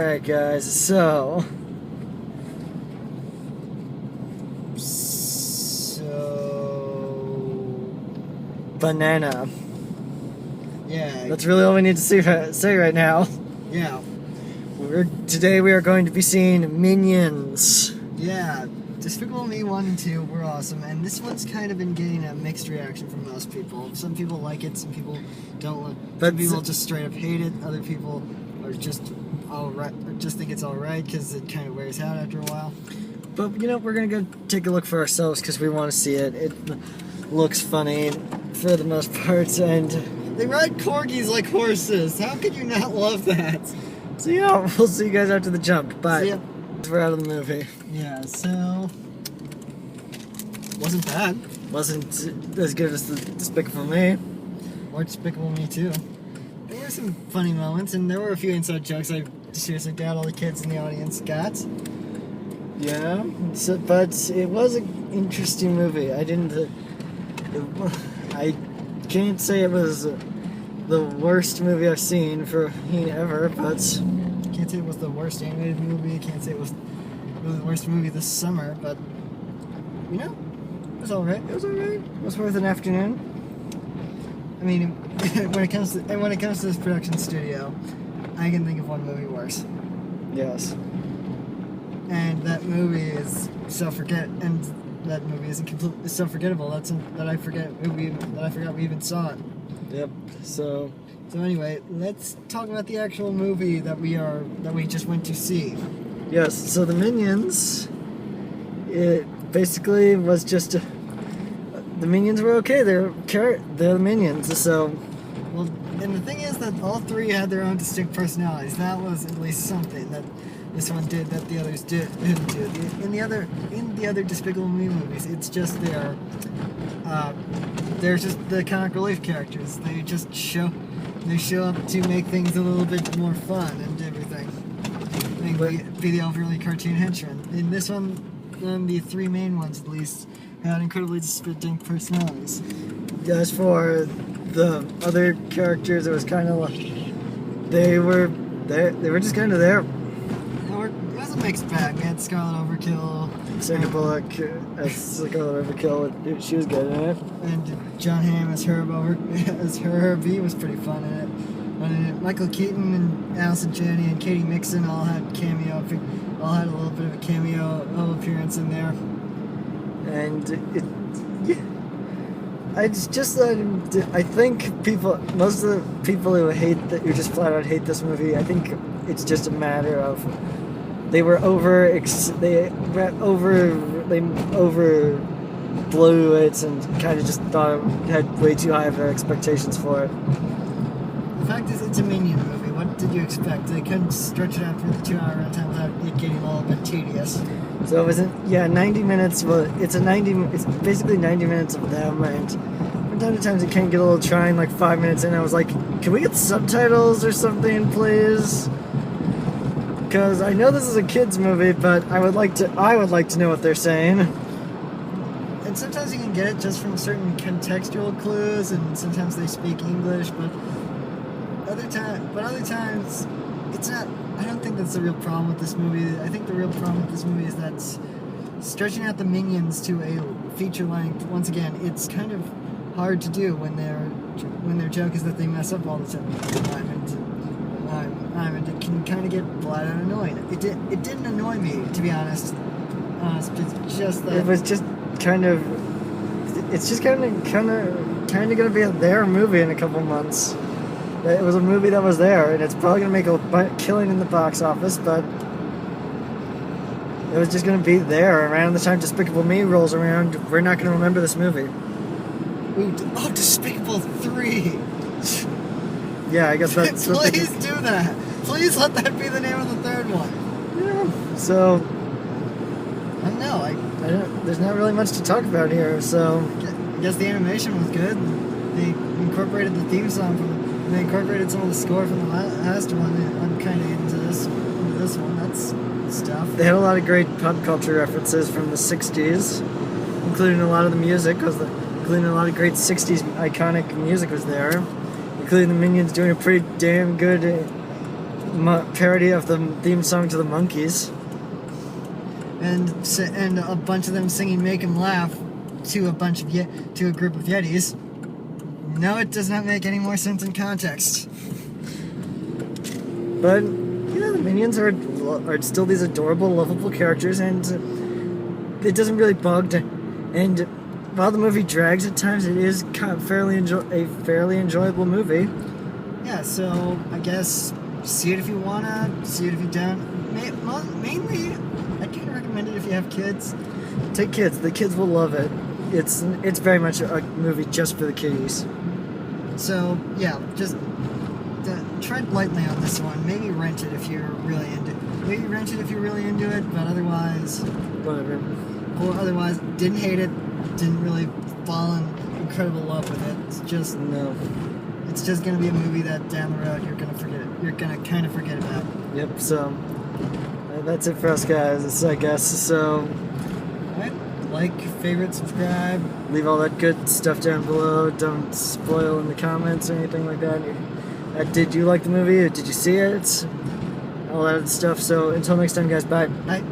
Alright guys, so banana. Yeah. That's really all we need to say right now. Yeah. Today we are going to be seeing Minions. Yeah. Despicable Me 1 and 2 were awesome, and this one's kind of been getting a mixed reaction from most people. Some people like it, some people don't. Some people just straight up hate it. Other people are just alright, just think it's alright because it kind of wears out after a while. But you know, we're gonna go take a look for ourselves because we want to see it. It looks funny for the most part, and they ride corgis like horses. How could you not love that? So yeah, we'll see you guys after the jump. Bye. We're out of the movie. Yeah, so wasn't bad. Wasn't as good as the Despicable Me. Or Despicable Me 2. There were some funny moments, and there were a few inside jokes I seriously doubt all the kids in the audience got. Yeah, but it was an interesting movie. I can't say it was the worst movie I've seen for ever, but can't say it was the worst animated movie. Can't say it was really the worst movie this summer, but you know, it was alright. It was alright. It was worth an afternoon. I mean, when it comes to this production studio, I can think of one movie worse. Yes. And that movie is that movie isn't completely so forgettable. That I forgot we even saw it. Yep. So anyway, let's talk about the actual movie that we just went to see. Yes. So the Minions. It basically was just the Minions were okay. They're the Minions. So. Well, and the thing is that all three had their own distinct personalities. That was at least something that this one did that the others didn't do. In the other Despicable Me movies, it's just they're just the comic relief characters. They just show up to make things a little bit more fun and everything. Be the overly cartoon henchmen. In this one, the three main ones at least had incredibly distinct personalities. As for the other characters, it was kind of like they were just kind of there. It was a mixed bag. We had Scarlet Overkill, Sandra Bullock as Scarlet Overkill. She was good in it. And John Hamm as Herbie was pretty fun in it. Michael Keaton and Allison Janney and Katie Mixon all had a little bit of a cameo appearance in there. And I think most of the people who just flat out hate this movie, I think it's just a matter of they overblew it and kind of just thought it had way too high of their expectations for it. The fact is, it's a Minion movie. What did you expect? They couldn't stretch it out for the 2-hour runtime without it getting a little bit tedious. So it was 90 minutes. Well, it's basically 90 minutes of them, and from time to time it can get a little trying. Like 5 minutes in, I was like, "Can we get subtitles or something, please?" Because I know this is a kids movie, but I would like to know what they're saying. And sometimes you can get it just from certain contextual clues, and sometimes they speak English, but other times it's not. I don't think that's the real problem with this movie. I think the real problem with this movie is that stretching out the Minions to a feature length. Once again, it's kind of hard to do when their joke is that they mess up all the time, and it can kind of get flat out annoying. It didn't annoy me, to be honest. It's just that it was just kind of. It's just kind of gonna be their movie in a couple months. It was a movie that was there, and it's probably going to make a killing in the box office, but it was just going to be there. Around the time Despicable Me rolls around, we're not going to remember this movie. Ooh, Despicable 3! Yeah, I guess that's Please do that! Please let that be the name of the third one! Yeah, so I don't know, there's not really much to talk about here, so I guess the animation was good. They incorporated the theme song they incorporated some of the score from the last one. I'm kind of into this one. That's stuff. They had a lot of great pop culture references from the 60s, including a lot of the music, including a lot of great 60s iconic music was there, including the Minions doing a pretty damn good parody of the theme song to the Monkees. And a bunch of them singing "Make 'Em Laugh" to a group of Yetis. No, it does not make any more sense in context. But the Minions are still these adorable, lovable characters, and it doesn't really bug. And while the movie drags at times, it is kind of a fairly enjoyable movie. Yeah, so I guess see it if you wanna, see it if you don't. Mainly, I kind of recommend it if you have kids. Take kids; the kids will love it. It's very much a movie just for the kiddies. So yeah, just tread lightly on this one. Maybe rent it if you're really into it. But otherwise, Whatever. Or otherwise, didn't hate it. Didn't really fall in incredible love with it. It's just gonna be a movie that down the road you're gonna kind of forget about. Yep. So that's it for us, guys. I guess so. Alright, like, favorite, subscribe. Leave all that good stuff down below. Don't spoil in the comments or anything like that. Did you like the movie? Did you see it? All that stuff. So until next time, guys. Bye. Bye.